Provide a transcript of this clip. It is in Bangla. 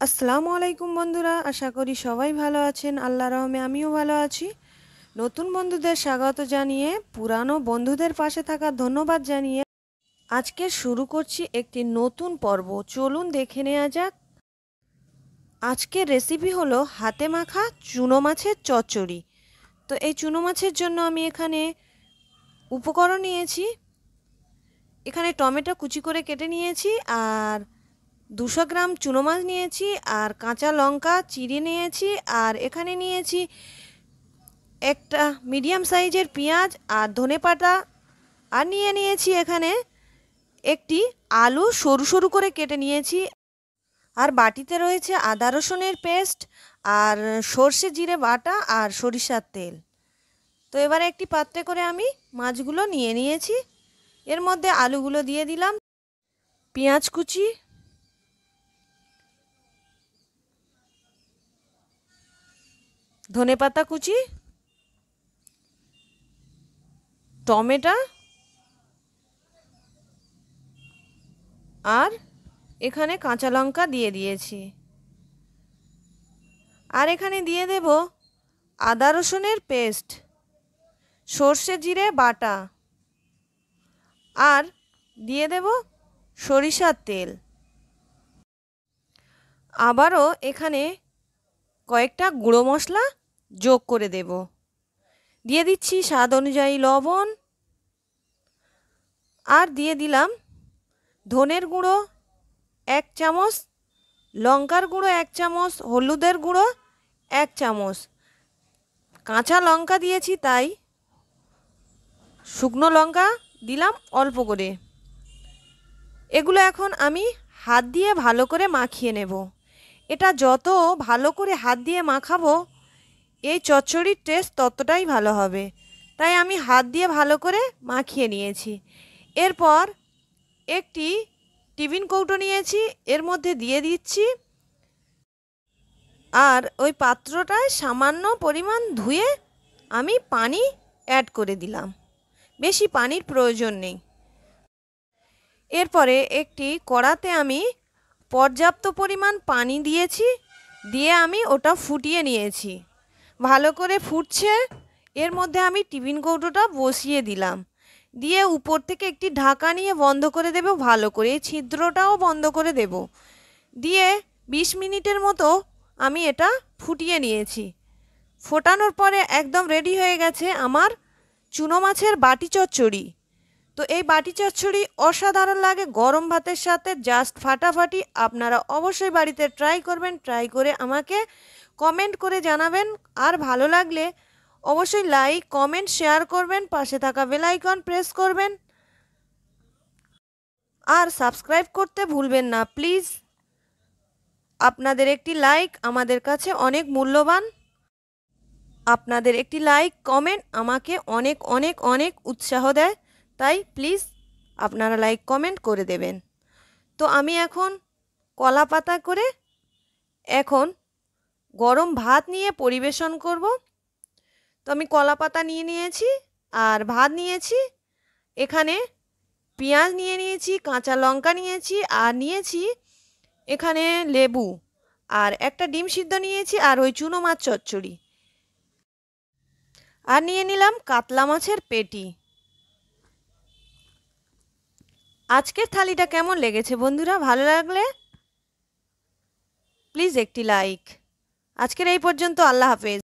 আসসালামু আলাইকুম বন্ধুরা, আশা করি সবাই ভালো আছেন। আল্লাহর রহমে আমিও ভালো আছি। নতুন বন্ধুদের স্বাগত জানিয়ে, পুরানো বন্ধুদের পাশে থাকার ধন্যবাদ জানিয়ে আজকে শুরু করছি একটি নতুন পর্ব। চলুন দেখে নেওয়া যাক। আজকের রেসিপি হলো হাতে মাখা চুনো মাছের চচ্চড়ি। তো এই চুনো মাছের জন্য আমি এখানে উপকরণ নিয়েছি। এখানে টমেটো কুচি করে কেটে নিয়েছি, আর 200 গ্রাম চুনো মাছ নিয়েছি, আর কাঁচা লঙ্কা চিড়ে নিয়েছি, আর এখানে নিয়েছি একটা মিডিয়াম সাইজের পেঁয়াজ আর ধনেপাতা, আর নিয়েছি এখানে একটি আলু সরু সরু করে কেটে নিয়েছি, আর বাটিতে রয়েছে আদা রসুনের পেস্ট, আর সর্ষে জিরে বাটা, আর সরিষার তেল। তো এবারে একটি পাত্রে করে আমি মাছগুলো নিয়ে নিয়েছি। এর মধ্যে আলুগুলো দিয়ে দিলাম, পেঁয়াজ কুচি, ধনেপাতা কুচি, টমেটো, আর এখানে কাঁচা লঙ্কা দিয়ে দিয়েছি। আর এখানে দিয়ে দেব আদা রসুনের পেস্ট, সর্ষে জিরে বাটা, আর দিয়ে দেব সরিষার তেল। আবারও এখানে কয়েকটা গুঁড়ো মশলা যোগ করে দেব। দিয়ে দিচ্ছি স্বাদ অনুযায়ী লবণ, আর দিয়ে দিলাম ধনের গুঁড়ো 1 চামচ, লঙ্কার গুঁড়ো 1 চামচ, হলুদের গুঁড়ো 1 চামচ। কাঁচা লঙ্কা দিয়েছি তাই শুকনো লঙ্কা দিলাম অল্প করে। এগুলো এখন আমি হাত দিয়ে ভালো করে মাখিয়ে নেব। এটা যত ভালো করে হাত দিয়ে মাখাবো এই চচ্চড়ির টেস্ট ততটাই ভালো হবে, তাই আমি হাত দিয়ে ভালো করে মাখিয়ে নিয়েছি। এরপর একটি টিফিন কৌটো নিয়েছি, এর মধ্যে দিয়ে দিচ্ছি, আর ওই পাত্রটায় সামান্য পরিমাণ ধুয়ে আমি পানি অ্যাড করে দিলাম। বেশি পানির প্রয়োজন নেই। এরপরে একটি কড়াতে আমি পর্যাপ্ত পরিমাণ পানি দিয়েছি, দিয়ে আমি ওটা ফুটিয়ে নিয়েছি। ভালো করে ফুটছে, এর মধ্যে আমি টিফিন কৌটোটা বসিয়ে দিলাম, দিয়ে উপর থেকে একটি ঢাকা নিয়ে বন্ধ করে দেব, ভালো করে ছিদ্রটাও বন্ধ করে দেব। দিয়ে 20 মিনিটের মতো আমি এটা ফুটিয়ে নিয়েছি। ফোটানোর পরে একদম রেডি হয়ে গেছে আমার চুনো মাছের বাটি চচ্চড়ি। তো এই বাটি চচ্চড়ি অসাধারণ লাগে গরম ভাতের সাথে, জাস্ট ফাটাফাটি। আপনারা অবশ্যই বাড়িতে ট্রাই করবেন, ট্রাই করে আমাকে কমেন্ট করে জানাবেন। আর ভালো লাগলে অবশ্যই লাইক কমেন্ট শেয়ার করবেন, পাশে থাকা বেল আইকন প্রেস করবেন, আর সাবস্ক্রাইব করতে ভুলবেন না প্লিজ। আপনাদের একটি লাইক আমাদের কাছে অনেক মূল্যবান। আপনাদের একটি লাইক কমেন্ট আমাকে অনেক অনেক অনেক উৎসাহ দেয়, তাই প্লিজ আপনারা লাইক কমেন্ট করে দেবেন। তো আমি এখন কলা পাতা করে এখন গরম ভাত নিয়ে পরিবেশন করব। তো আমি কলা পাতা নিয়ে নিয়েছি, আর ভাত নিয়েছি, এখানে পেঁয়াজ নিয়ে নিয়েছি, কাঁচা লঙ্কা নিয়েছি, আর নিয়েছি এখানে লেবু, আর একটা ডিম সিদ্ধ নিয়েছি, আর ওই চুনো মাছ চচ্চড়ি, আর নিয়ে নিলাম কাতলা মাছের পেটি। আজকের থালিটা কেমন লেগেছে বন্ধুরা? ভালো লাগলে প্লিজ একটি লাইক। আজকের এই পর্যন্ত। আল্লাহ হাফেজ।